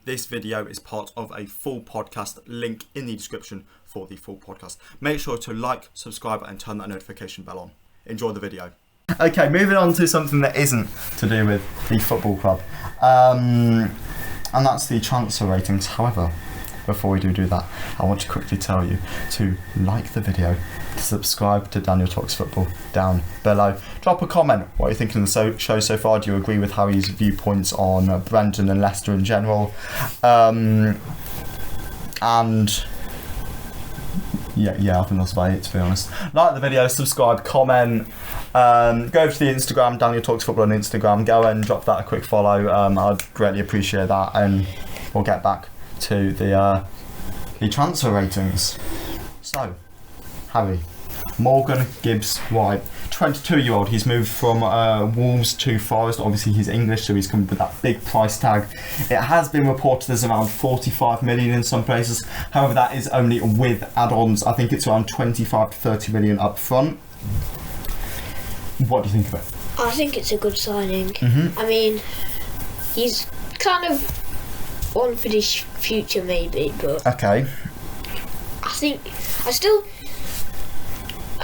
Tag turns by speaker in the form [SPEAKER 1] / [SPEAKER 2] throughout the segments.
[SPEAKER 1] This video is part of a full podcast, link in the description for the full podcast. Make sure to like, subscribe and turn that notification bell on. Enjoy the video. Okay, moving on to something that isn't to do with the football club. And that's the transfer ratings. However, before we do that, I want to quickly tell you to like the video, to subscribe to Daniel Talks Football down below. Drop a comment. What are you thinking of the show so far? Do you agree with Harry's viewpoints on Brentford and Leicester in general? And yeah, I think that's about it, to be honest. Like the video, subscribe, comment. Go over to the Instagram, Daniel Talks Football on Instagram. Go and drop that a quick follow. I'd greatly appreciate that, and we'll get back to the transfer ratings. So, Harry, Morgan Gibbs-White, 22-year-old. He's moved from Wolves to Forest. Obviously, he's English, so he's come with that big price tag. It has been reported as around 45 million in some places. However, that is only with add-ons. I think it's around 25 to 30 million up front. What do you think of it?
[SPEAKER 2] I think it's a good signing.
[SPEAKER 1] Mm-hmm.
[SPEAKER 2] I mean, he's kind of one for this future, maybe, but
[SPEAKER 1] okay.
[SPEAKER 2] I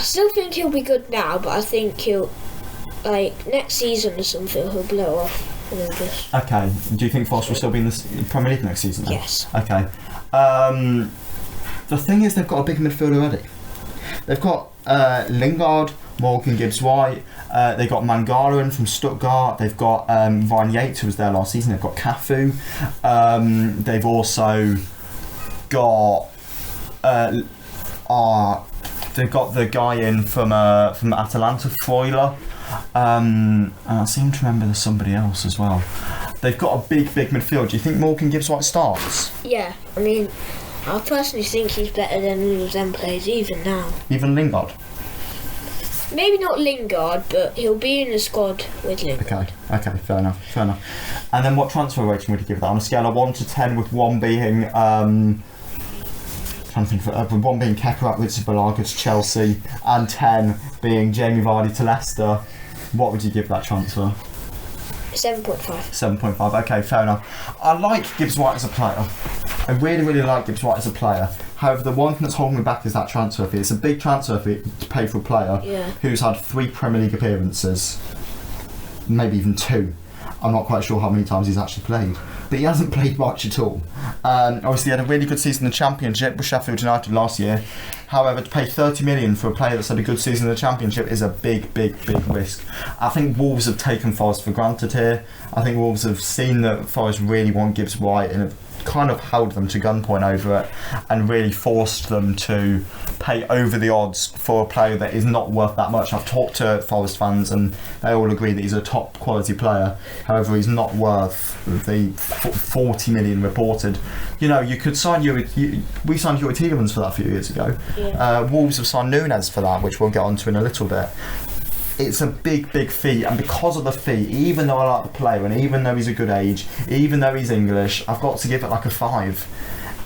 [SPEAKER 2] still think he'll be good now, but I think he'll, like, next season or something, he'll blow off and then just...
[SPEAKER 1] Okay. Do you think Forest will still be in the Premier League next season then?
[SPEAKER 2] Yes.
[SPEAKER 1] Okay. The thing is, they've got a big midfield already. They've got Lingard, Morgan Gibbs-White. They've got Mangala from Stuttgart. They've got Ryan Yates, who was there last season. They've got Cafu. They've also got they've got the guy in from Atalanta, Freuler. And I seem to remember there's somebody else as well. They've got a big midfield. Do you think Morgan Gibbs-White starts?
[SPEAKER 2] Yeah, I mean, I personally think he's better than all of them players, even now.
[SPEAKER 1] Even Lingard?
[SPEAKER 2] Maybe not Lingard, but he'll be in the squad with Lingard.
[SPEAKER 1] Okay, fair enough. And then what transfer rating would you give that? On a scale of 1 to 10, with 1 being... with 1 being Kepa upwards to Balaga to Chelsea, and 10 being Jamie Vardy to Leicester, what would you give that transfer?
[SPEAKER 2] 7.5.
[SPEAKER 1] 7.5, okay, fair enough. I like Gibbs-White as a player. I really like Gibbs-White as a player. However, the one thing that's holding me back is that transfer fee. It's a big transfer fee to pay for a player who's had 3 Premier League appearances, maybe even 2. I'm not quite sure how many times he's actually played, but he hasn't played much at all. Obviously, he had a really good season in the Championship with Sheffield United last year. However, to pay 30 million for a player that's had a good season in the Championship is a big risk. I think Wolves have taken Forest for granted here. I think Wolves have seen that Forest really want Gibbs-White and have kind of held them to gunpoint over it and really forced them to pay over the odds for a player that is not worth that much. I've talked to Forest fans and they all agree that he's a top quality player. However, he's not worth the 40 million reported. You know, you could sign we signed Yuri Tielemans for that a few years ago. Wolves have signed Nunez for that, which we'll get onto in a little bit. It's a big fee, and because of the fee, even though I like the player and even though he's a good age, even though he's English, I've got to give it like a 5.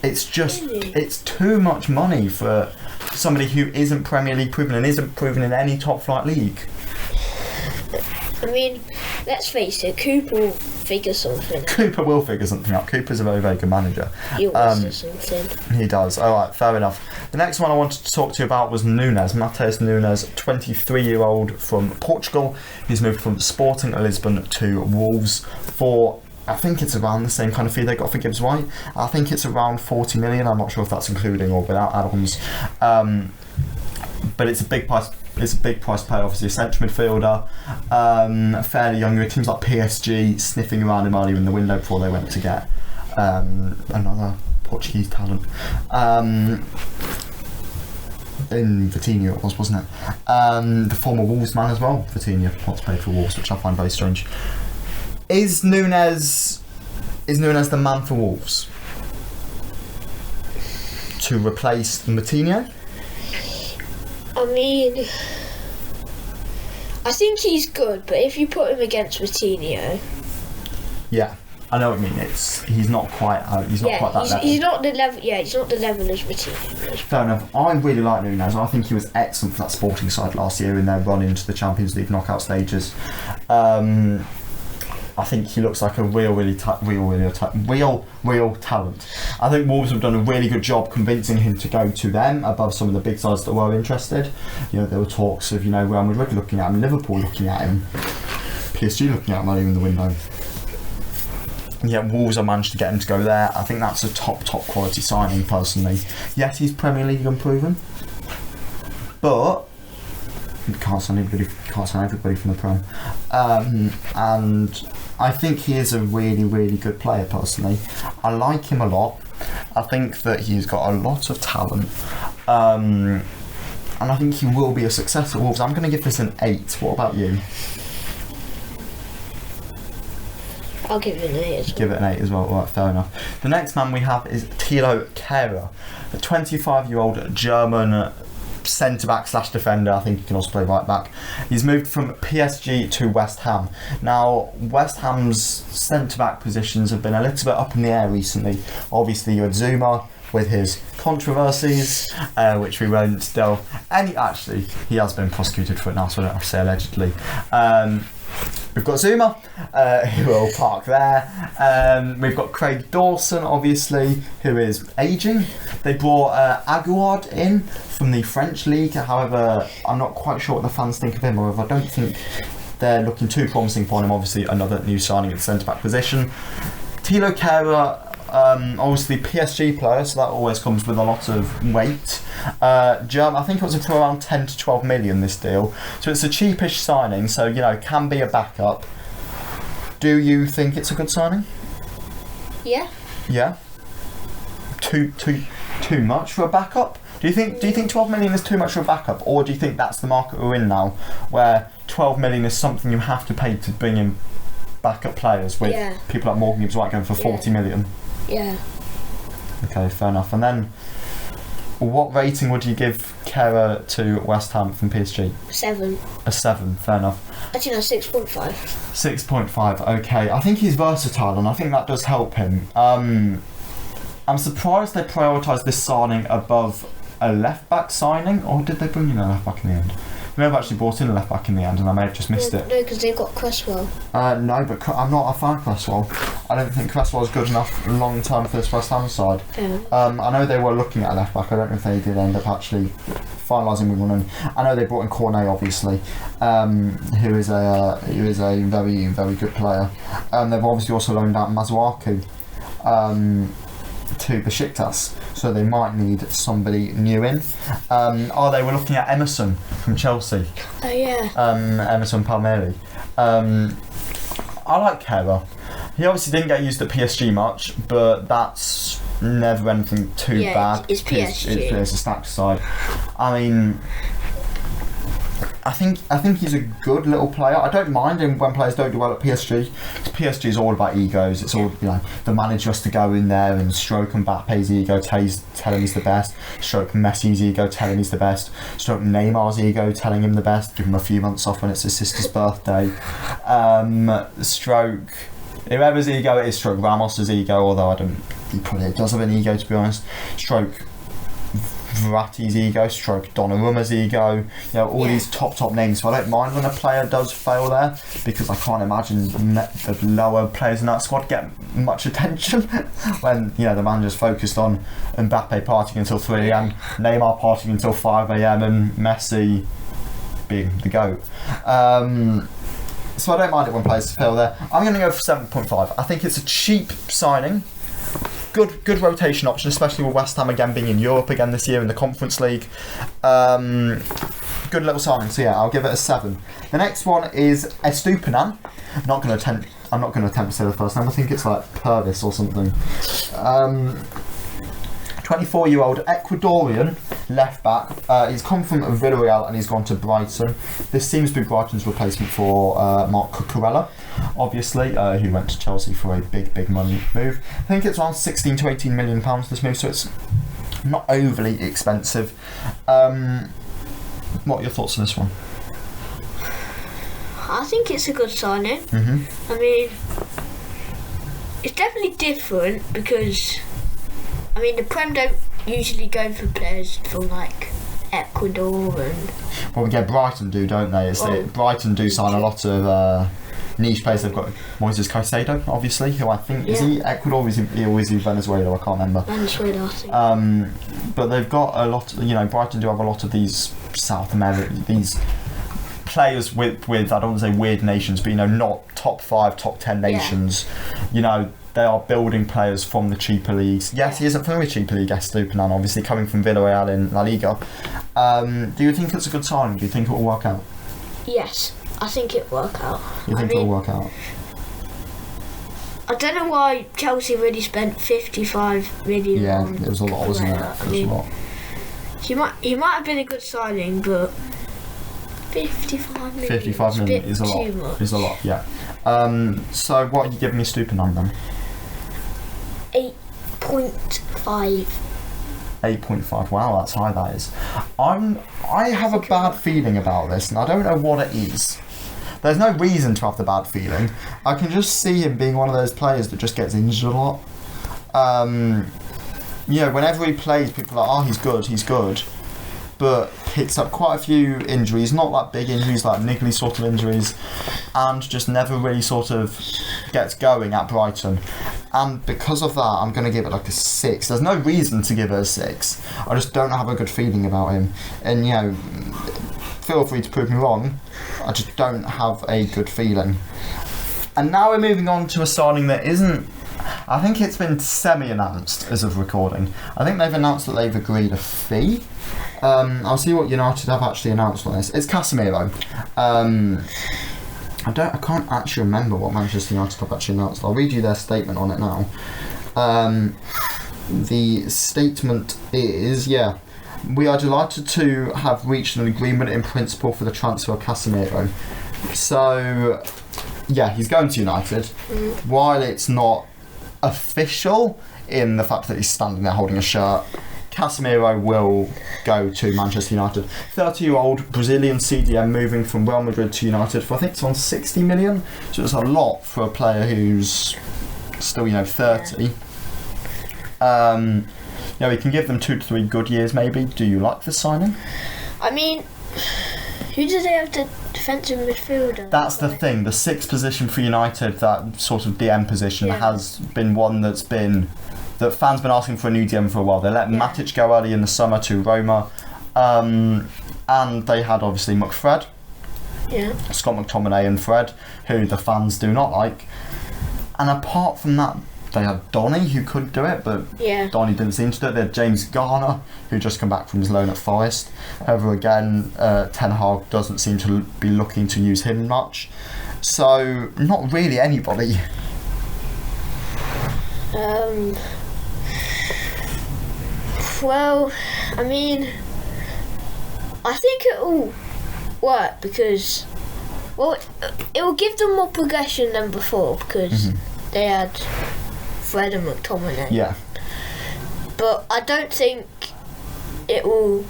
[SPEAKER 1] It's just, it's too much money for somebody who isn't Premier League proven and isn't proven in any top flight league.
[SPEAKER 2] I mean, let's face it, Cooper will figure something out.
[SPEAKER 1] Cooper will figure something out. Cooper's a very good manager.
[SPEAKER 2] He always does something.
[SPEAKER 1] He does. Alright, fair enough. The next one I wanted to talk to you about was Nunez. Matheus Nunez, 23-year-old from Portugal. He's moved from Sporting Lisbon to Wolves for, I think it's around the same kind of fee they got for Gibbs-White. I think it's around 40 million. I'm not sure if that's including or without add-ons. But it's a big price. It's a big price to pay, obviously. A central midfielder, fairly young. Teams like PSG sniffing around him earlier in the window before they went to get another Portuguese talent. In Vitinha it was, wasn't it? The former Wolves man as well, Vitinha, wants to play for Wolves, which I find very strange. Is Nunez the man for Wolves to replace Vitinha?
[SPEAKER 2] I mean, I think he's good, but if you put him against Vitinha...
[SPEAKER 1] Yeah, I know what you mean. He's not quite quite that level.
[SPEAKER 2] He's not the level. Yeah, he's not the level as Vitinha.
[SPEAKER 1] Fair enough. I really like Nunez. I think he was excellent for that Sporting side last year in their run into the Champions League knockout stages. I think he looks like a real talent. I think Wolves have done a really good job convincing him to go to them above some of the big sides that were interested. You know, there were talks of, you know, Real Madrid looking at him, Liverpool looking at him, PSG looking at him earlier in the window. Yeah, Wolves have managed to get him to go there. I think that's a top quality signing, personally. Yes, he's Premier League unproven, but you can't sign everybody from the Prem. And I think he is a really good player, personally. I like him a lot. I think that he's got a lot of talent. And I think he will be a success at Wolves. I'm going to give this an 8. What about you?
[SPEAKER 2] I'll give it an 8 as well.
[SPEAKER 1] Give it an 8 as well. All right, fair enough. The next man we have is Thilo Kehrer, a 25-year-old German centre-back / defender. I think he can also play right-back. He's moved from PSG to West Ham. Now, West Ham's centre-back positions have been a little bit up in the air recently. Obviously, you had Zuma with his controversies, which we won't delve any. Actually, he has been prosecuted for it now, so I don't have to say allegedly. We've got Zuma, who will park there. We've got Craig Dawson, obviously, who is ageing. They brought Aguard in from the French league. However, I'm not quite sure what the fans think of him, or if I don't think they're looking too promising for him. Obviously, another new signing at the centre-back position. Thilo Kehrer, obviously PSG player, so that always comes with a lot of weight. German, I think it was for around 10 to 12 million, this deal, so it's a cheapish signing, so you know, can be a backup. Do you think it's a good signing?
[SPEAKER 2] Yeah.
[SPEAKER 1] Too much for a backup? Do you think 12 million is too much for a backup, or do you think that's the market we're in now, where 12 million is something you have to pay to bring in backup players, with people like Morgan Gibbs White going for 40 million?
[SPEAKER 2] Yeah. Okay,
[SPEAKER 1] fair enough. And then, what rating would you give Kehrer to West Ham from PSG?
[SPEAKER 2] 7.
[SPEAKER 1] A 7, fair enough.
[SPEAKER 2] Actually, no, 6.5.
[SPEAKER 1] 6.5, okay. I think he's versatile, and I think that does help him. I'm surprised they prioritised this signing above a left-back signing, or did they bring in a left-back in the end? They may have actually brought in a left-back in the end, and I may have just missed it.
[SPEAKER 2] No, because they've got Cresswell.
[SPEAKER 1] No, but I'm not a fan of Cresswell. I don't think Cresswell's good enough long-term for this West Ham side. I know they were looking at a left-back. I don't know if they did end up actually finalising with one. I know they brought in Cornet, obviously, who is a very good player. They've obviously also loaned out Masuaku to Besiktas, so they might need somebody new in. They were looking at Emerson from Chelsea.
[SPEAKER 2] Oh yeah.
[SPEAKER 1] Emerson Palmieri. I like Kehrer. He obviously didn't get used at PSG much, but that's never anything too bad.
[SPEAKER 2] It's PSG.
[SPEAKER 1] It's a stacked side. I mean, I think he's a good little player. I don't mind him when players don't do well at PSG. PSG is all about egos. It's all, you know, the manager has to go in there and stroke Mbappe's ego, tell him he's the best. Stroke Messi's ego, tell him he's the best. Stroke Neymar's ego, telling him the best. Give him a few months off when it's his sister's birthday. Stroke whoever's ego it is. Stroke Ramos's ego, although he probably does have an ego, to be honest. Stroke Verratti's ego, stroke Donnarumma's ego, you know, all these top names. So I don't mind when a player does fail there, because I can't imagine the lower players in that squad get much attention when, you know, the manager's focused on Mbappe partying until 3 a.m, Neymar partying until 5 a.m, and Messi being the GOAT. So I don't mind it when players fail there. I'm going to go for 7.5. I think it's a cheap signing. Good rotation option, especially with West Ham again being in Europe again this year in the Conference League. Good little signing, so yeah, I'll give it a 7. The next one is Estupinan. I'm not going to attempt to say the first name. I think it's like Purvis or something. 24-year-old Ecuadorian left back. He's come from Villarreal and he's gone to Brighton. This seems to be Brighton's replacement for Marc Cucurella, obviously, who went to Chelsea for a big money move. I think it's around 16 to 18 million pounds this move, so it's not overly expensive. What are your thoughts on this one?
[SPEAKER 2] I think it's a good signing.
[SPEAKER 1] Mm-hmm.
[SPEAKER 2] I mean, it's definitely different because, I mean, the Prem don't usually go for players from like Ecuador and...
[SPEAKER 1] Well, yeah, Brighton do, don't they? Brighton do sign a lot of niche players they've got Moises Caicedo, obviously, who I think is he Ecuador or is he Venezuela? I can't remember.
[SPEAKER 2] Venezuela, I think.
[SPEAKER 1] But they've got a lot. Brighton do have a lot of these South America, these players with I don't want to say weird nations, but not top 5, top 10 nations. They are building players from the cheaper leagues. Yes, he isn't from a cheaper league, Estupiñán, obviously coming from Villarreal in La Liga. Do you think it's a good signing? Do you think it will work out?
[SPEAKER 2] Yes, I think it will work out.
[SPEAKER 1] You think it will work out?
[SPEAKER 2] I don't know why Chelsea really spent 55 million.
[SPEAKER 1] Yeah, it was a lot, wasn't it? It was a lot.
[SPEAKER 2] He might have been a good signing, but 55 million.
[SPEAKER 1] 55 million is a lot.
[SPEAKER 2] Too much.
[SPEAKER 1] Is a lot, yeah. So what are you giving me Estupiñán then?
[SPEAKER 2] 8.5.
[SPEAKER 1] 8.5. Wow, that's high. That is. I have a bad feeling about this, and I don't know what it is. There's no reason to have the bad feeling. I can just see him being one of those players that just gets injured a lot. Whenever he plays, people are like, oh, he's good. But picks up quite a few injuries, not like big injuries, like niggly sort of injuries, and just never really sort of gets going at Brighton. And because of that, I'm going to give it like a 6. There's no reason to give it a 6. I just don't have a good feeling about him. And, feel free to prove me wrong. I just don't have a good feeling. And now we're moving on to a signing that isn't... I think it's been semi-announced as of recording. I think they've announced that they've agreed a fee. I'll see what United have actually announced on this. It's Casemiro. I can't actually remember what Manchester United have actually announced. I'll read you their statement on it now. The statement is, we are delighted to have reached an agreement in principle for the transfer of Casemiro. So, he's going to United. While it's not official in the fact that he's standing there holding a shirt, Casemiro will go to Manchester United. 30-year-old Brazilian CDM moving from Real Madrid to United for, I think it's on 60 million. So it's a lot for a player who's still, 30. He can give them 2 to 3 good years maybe. Do you like this signing?
[SPEAKER 2] I mean, who does they have to defensive midfielder?
[SPEAKER 1] That's the thing. The 6th position for United, that sort of DM position, has been one that fans been asking for a new DM for a while. They let Matic go early in the summer to Roma, and they had obviously McFred, Scott McTominay and Fred, who the fans do not like. And apart from that, they had Donny, who could do it, but Donny didn't seem to do it. They had James Garner, who just come back from his loan at Forest. However, again, Ten Hag doesn't seem to be looking to use him much. So, not really anybody.
[SPEAKER 2] Well, I mean, I think it will work because, it will give them more progression than before because they had Fred and McTominay.
[SPEAKER 1] Yeah.
[SPEAKER 2] But I don't think it will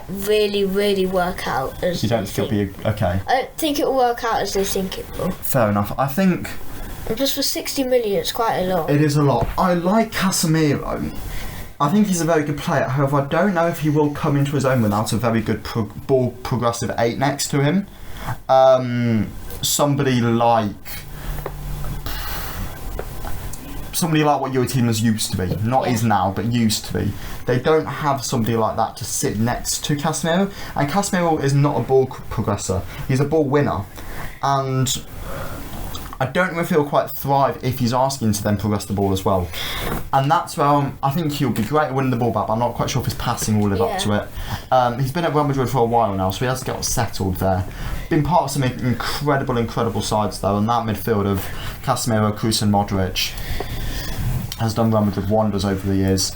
[SPEAKER 2] really, really work out as
[SPEAKER 1] you don't think it'll be okay?
[SPEAKER 2] I don't think it will work out as they think it will.
[SPEAKER 1] Fair enough. I think...
[SPEAKER 2] And just for 60 million, it's quite a lot.
[SPEAKER 1] It is a lot. I like Casemiro. I think he's a very good player. However, I don't know if he will come into his own without a very good ball progressive 8 next to him. Somebody like what your team was used to be. Not is now, but used to be. They don't have somebody like that to sit next to Casemiro. And Casemiro is not a ball progressor. He's a ball winner. And I don't know if he'll quite thrive if he's asking to then progress the ball as well. And that's where I think he'll be great at winning the ball back, but I'm not quite sure if his passing will live up to it. He's been at Real Madrid for a while now, so he has to get settled there. Been part of some incredible sides though, and that midfield of Casemiro, Kroos and Modric has done Real Madrid wonders over the years.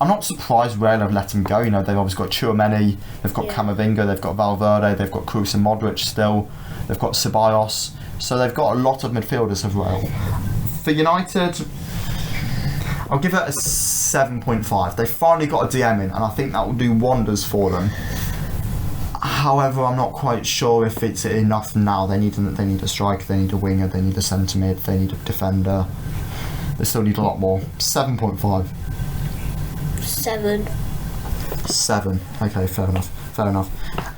[SPEAKER 1] I'm not surprised Real have let him go. They've obviously got Tchouaméni, they've got Camavinga, they've got Valverde, they've got Kroos and Modric still, they've got Ceballos. So they've got a lot of midfielders of Real. For United, I'll give it a 7.5. They finally got a DM in, and I think that will do wonders for them. However, I'm not quite sure if it's enough now. They need a striker, they need a winger, they need a centre mid, they need a defender. They still need a lot more. 7.5.
[SPEAKER 2] 7.
[SPEAKER 1] 7. Okay, fair enough. fair enough.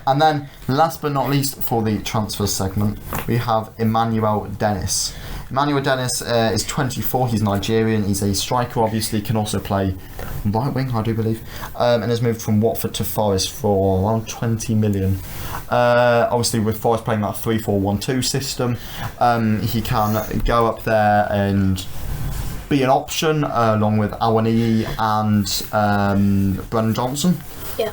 [SPEAKER 1] And then, last but not least for the transfer segment, we have Emmanuel Dennis. Emmanuel Dennis is 24, he's Nigerian, he's a striker, obviously, can also play right wing, I do believe, and has moved from Watford to Forest for around 20 million. Obviously, with Forest playing that 3-4-1-2 system, he can go up there and be an option along with Awaniyi and Brennan Johnson.
[SPEAKER 2] Yeah.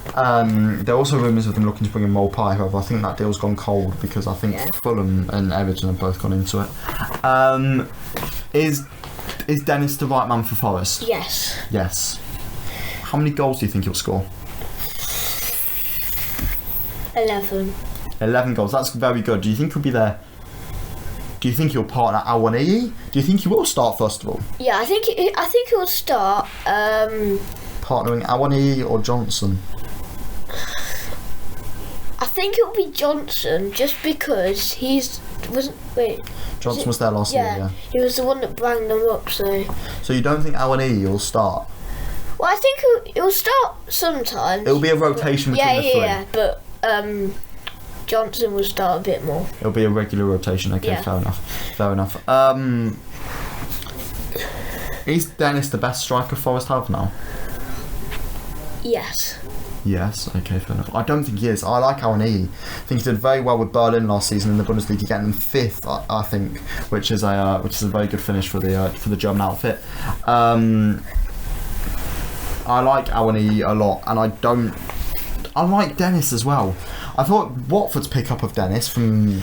[SPEAKER 1] There are also rumours of them looking to bring in Mopai, however I think that deal's gone cold because I think Fulham and Everton have both gone into it. Is Dennis the right man for Forest?
[SPEAKER 2] Yes.
[SPEAKER 1] Yes. How many goals do you think he'll score?
[SPEAKER 2] 11.
[SPEAKER 1] 11 goals, that's very good. Do you think he'll be there? Do you think he'll partner Awaniyi? Do you think he will start first of all?
[SPEAKER 2] Yeah, I think he'll start.
[SPEAKER 1] Partnering Awaniyi or Johnson?
[SPEAKER 2] I think it'll be Johnson, just because
[SPEAKER 1] Johnson was there last year, yeah.
[SPEAKER 2] He was the one that banged them up, so...
[SPEAKER 1] So you don't think Awaniyi will start?
[SPEAKER 2] Well, I think he'll start sometimes.
[SPEAKER 1] It'll be a rotation between the three. Yeah,
[SPEAKER 2] but Johnson will start a bit more.
[SPEAKER 1] It'll be a regular rotation, okay,
[SPEAKER 2] yeah.
[SPEAKER 1] Fair enough. Is Dennis the best striker Forest have now?
[SPEAKER 2] Yes.
[SPEAKER 1] Yes, okay, fair enough. I don't think he is. I like Awaniyi. I think he did very well with Berlin last season in the Bundesliga, getting them 5th, I think, which is a very good finish for the German outfit. I like Awaniyi a lot, and I like Dennis as well. I thought Watford's pick-up of Dennis from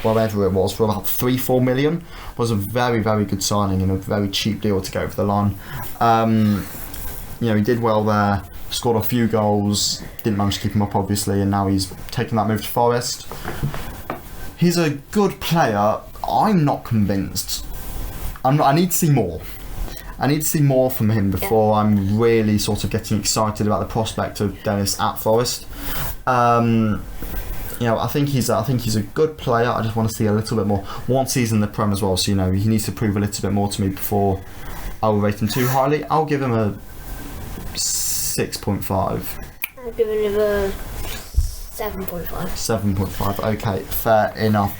[SPEAKER 1] whatever it was for about 3-4 million was a very, very good signing and a very cheap deal to get over the line. He did well there, scored a few goals, didn't manage to keep him up obviously, and now he's taken that move to Forest. He's a good player. I'm not convinced. I need to see more. I need to see more from him before I'm really sort of getting excited about the prospect of Dennis at Forest. I think he's a good player. I just want to see a little bit more. One season in the Prem as well, so he needs to prove a little bit more to me before I will rate him too highly. I'll give him a 6.5.
[SPEAKER 2] I'm giving him a 7.5.
[SPEAKER 1] 7.5, okay, fair enough.